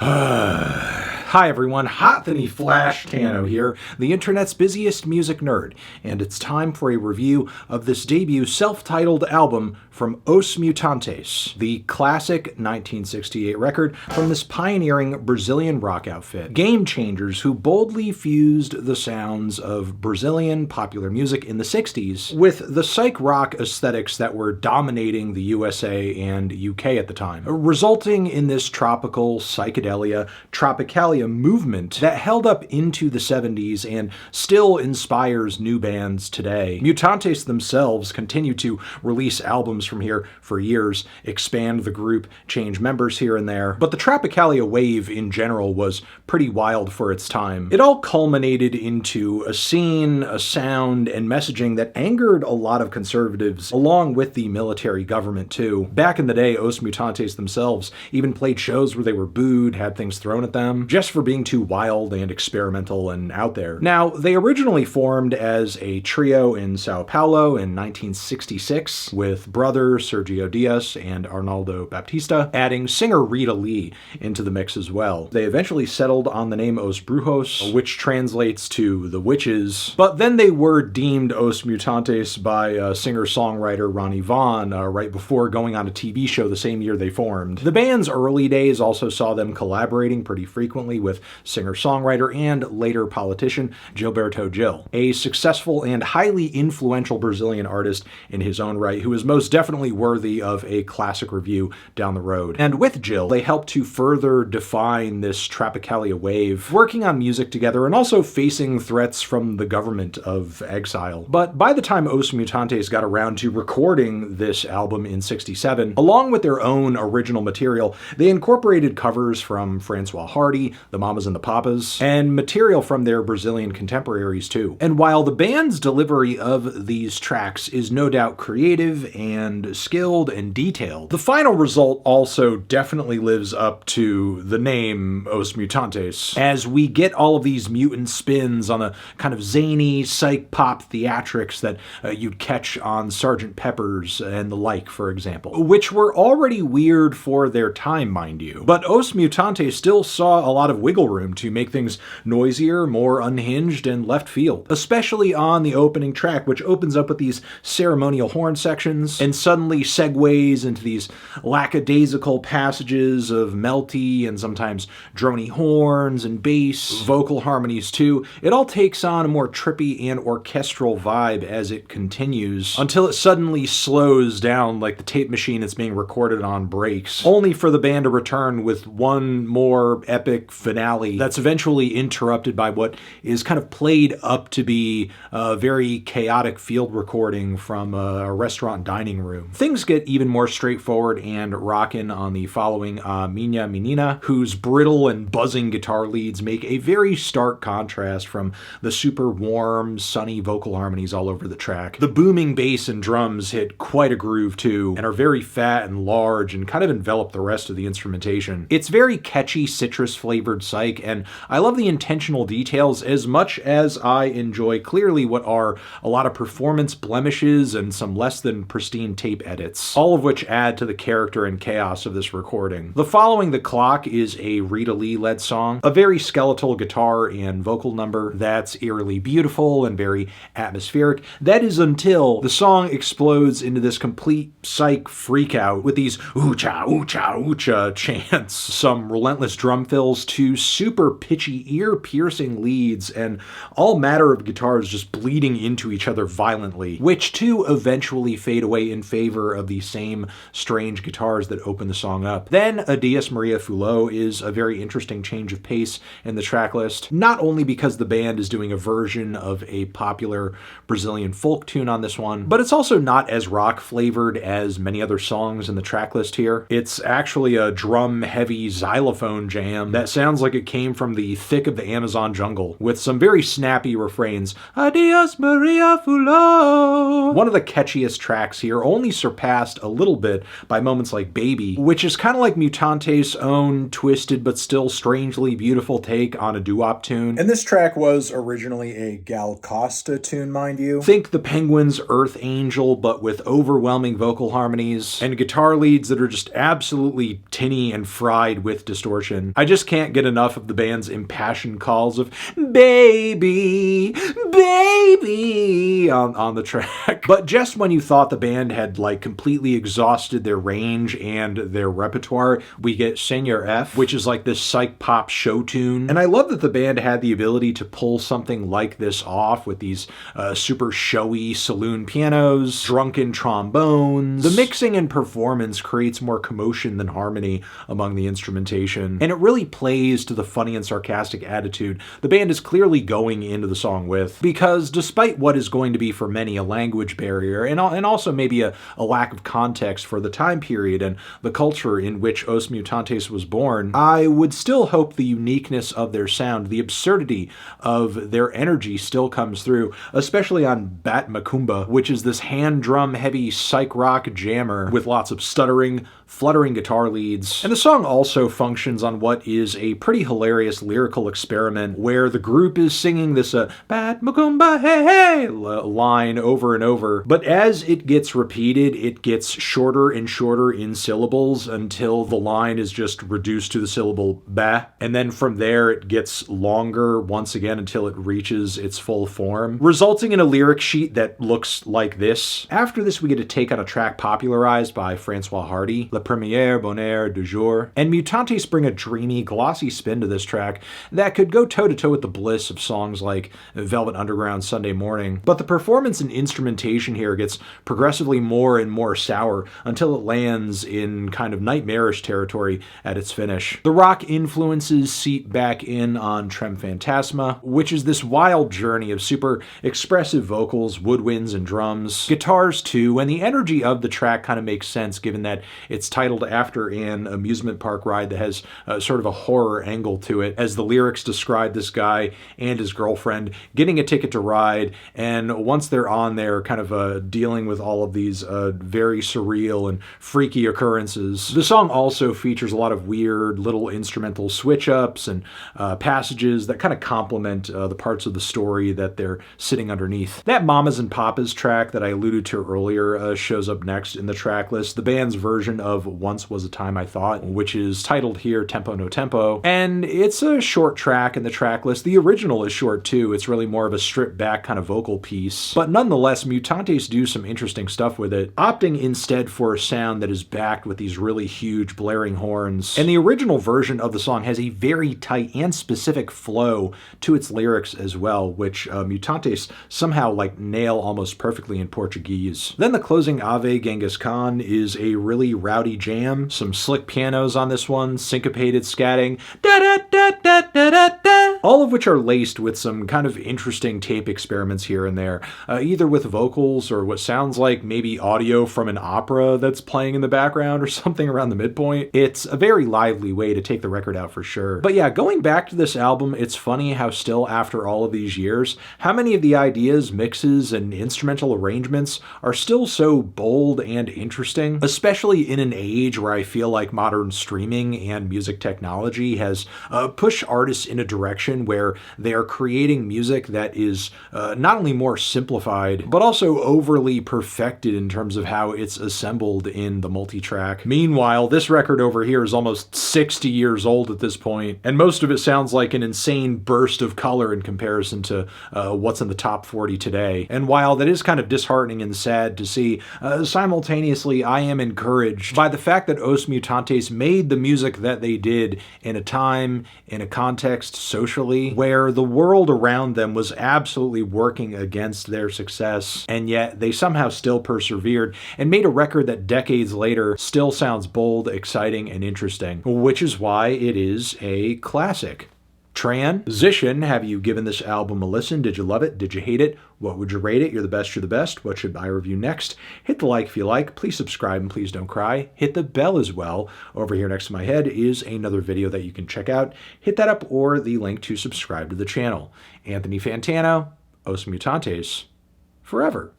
Hi everyone, Hothany Flash Tano here, the internet's busiest music nerd, and it's time for a review of this debut self-titled album from Os Mutantes, the classic 1968 record from this pioneering Brazilian rock outfit. Game changers who boldly fused the sounds of Brazilian popular music in the 60s with the psych rock aesthetics that were dominating the USA and UK at the time, resulting in this tropical psychedelia, Tropicalia movement that held up into the 70s and still inspires new bands today. Mutantes themselves continue to release albums from here for years, expand the group, change members here and there, but the Tropicalia wave in general was pretty wild for its time. It all culminated into a scene, a sound, and messaging that angered a lot of conservatives, along with the military government too. Back in the day, Os Mutantes themselves even played shows where they were booed, had things thrown at them, just for being too wild and experimental and out there. Now, they originally formed as a trio in Sao Paulo in 1966 with brother Sergio Dias and Arnaldo Baptista, adding singer Rita Lee into the mix as well. They eventually settled on the name Os Brujos, which translates to the witches, but then they were deemed Os Mutantes by singer-songwriter Ronnie Vaughan right before going on a TV show the same year they formed. The band's early days also saw them collaborating pretty frequently with singer-songwriter and later politician Gilberto Gil, a successful and highly influential Brazilian artist in his own right who is most definitely worthy of a classic review down the road. And with Gil, they helped to further define this Tropicalia wave, working on music together and also facing threats from the government of exile. But by the time Os Mutantes got around to recording this album in '67, along with their own original material, they incorporated covers from Francois Hardy, the Mamas and the Papas, and material from their Brazilian contemporaries too. And while the band's delivery of these tracks is no doubt creative and skilled and detailed, the final result also definitely lives up to the name Os Mutantes, as we get all of these mutant spins on a kind of zany psych pop theatrics that you'd catch on Sgt. Pepper's and the like, for example, which were already weird for their time, mind you. But Os Mutantes still saw a lot of wiggle room to make things noisier, more unhinged, and left field, especially on the opening track, which opens up with these ceremonial horn sections and suddenly segues into these lackadaisical passages of melty and sometimes drony horns and bass, vocal harmonies too. It all takes on a more trippy and orchestral vibe as it continues, until it suddenly slows down like the tape machine it's being recorded on breaks, only for the band to return with one more epic finale that's eventually interrupted by what is kind of played up to be a very chaotic field recording from a restaurant dining room. Things get even more straightforward and rockin' on the following Minha Menina, whose brittle and buzzing guitar leads make a very stark contrast from the super warm, sunny vocal harmonies all over the track. The booming bass and drums hit quite a groove too, and are very fat and large and kind of envelop the rest of the instrumentation. It's very catchy, citrus-flavored psych, and I love the intentional details as much as I enjoy clearly what are a lot of performance blemishes and some less than pristine tape edits, all of which add to the character and chaos of this recording. The following The Clock is a Rita Lee-led song, a very skeletal guitar and vocal number that's eerily beautiful and very atmospheric. That is until the song explodes into this complete psych freakout with these ooh-cha, ooh-cha, ooh-cha chants, some relentless drum fills to super pitchy, ear-piercing leads, and all matter of guitars just bleeding into each other violently, which too eventually fade away in favor of the same strange guitars that open the song up. Then Adias Maria Fulô is a very interesting change of pace in the track list, not only because the band is doing a version of a popular Brazilian folk tune on this one, but it's also not as rock-flavored as many other songs in the track list here. It's actually a drum-heavy xylophone jam that sounds sounds like it came from the thick of the Amazon jungle, with some very snappy refrains. Adios Maria Fullo. One of the catchiest tracks here, only surpassed a little bit by moments like Baby, which is kind of like Mutantes' own twisted but still strangely beautiful take on a doo-wop tune. And this track was originally a Gal Costa tune, mind you. Think the Penguins' Earth Angel, but with overwhelming vocal harmonies and guitar leads that are just absolutely tinny and fried with distortion. I just can't get enough of the band's impassioned calls of baby, baby on the track. But just when you thought the band had like completely exhausted their range and their repertoire, we get Senior F, which is like this psych pop show tune. And I love that the band had the ability to pull something like this off with these super showy saloon pianos, drunken trombones. The mixing and performance creates more commotion than harmony among the instrumentation, and it really plays to the funny and sarcastic attitude the band is clearly going into the song with, because despite what is going to be for many a language barrier and also maybe a lack of context for the time period and the culture in which Os Mutantes was born, I would still hope the uniqueness of their sound, the absurdity of their energy still comes through, especially on Bat Macumba, which is this hand drum heavy psych rock jammer with lots of stuttering, fluttering guitar leads. And the song also functions on what is a pretty hilarious lyrical experiment where the group is singing this Bat Macumba hey hey line over and over, but as it gets repeated, it gets shorter and shorter in syllables until the line is just reduced to the syllable ba, and then from there it gets longer once again until it reaches its full form, resulting in a lyric sheet that looks like this. After this, we get a take on a track popularized by Francois Hardy, Le Premier Bonheur du Jour, and Mutantes bring a dreamy, glossy spin to this track that could go toe-to-toe with the bliss of songs like Velvet Underground Sunday Morning, but the performance and instrumentation here gets progressively more and more sour until it lands in kind of nightmarish territory at its finish. The rock influences seep back in on Trem Fantasma, which is this wild journey of super expressive vocals, woodwinds, and drums. Guitars too, and the energy of the track kind of makes sense given that it's titled after an amusement park ride that has sort of a horror angle to it, as the lyrics describe this guy and his girlfriend getting a ticket to ride, and once they're on there, kind of dealing with all of these very surreal and freaky occurrences. The song also features a lot of weird little instrumental switch-ups and passages that kind of complement the parts of the story that they're sitting underneath. That Mamas and Papas track that I alluded to earlier shows up next in the track list, the band's version of Once Was a Time I Thought, which is titled here Tempo No Tempo, and it's a short track in the track list. The original is short too. It's really more of a stripped back kind of vocal piece, but nonetheless, Mutantes do some interesting stuff with it, opting instead for a sound that is backed with these really huge blaring horns. And the original version of the song has a very tight and specific flow to its lyrics as well, which Mutantes somehow like nail almost perfectly in Portuguese. Then the closing Ave Genghis Khan is a really rowdy jam, some slick pianos on this one, syncopated scatting, all of which are laced with some kind of interesting tape experiments here and there, either with vocals or what sounds like maybe audio from an opera that's playing in the background or something around the midpoint. It's a very lively way to take the record out for sure. But yeah, going back to this album, it's funny how still after all of these years, how many of the ideas, mixes, and instrumental arrangements are still so bold and interesting, especially in an age where I feel like modern streaming and music technology has pushed artists in a direction where they are creating music that is not only more simplified, but also overly perfected in terms of how it's assembled in the multi-track. Meanwhile, this record over here is almost 60 years old at this point, and most of it sounds like an insane burst of color in comparison to what's in the top 40 today. And while that is kind of disheartening and sad to see, simultaneously I am encouraged by the fact that Os Mutantes made the music that they did in a time, in a context socially, where the world around them was absolutely working against their success, and yet they somehow still persevered and made a record that decades later still sounds bold, exciting, and interesting, which is why it is a classic. Transition, have you given this album a listen? Did you love it? Did you hate it? What would you rate it? You're the best, you're the best. What should I review next? Hit the like if you like. Please subscribe and please don't cry. Hit the bell as well. Over here next to my head is another video that you can check out. Hit that up or the link to subscribe to the channel. Anthony Fantano, Os Mutantes, forever.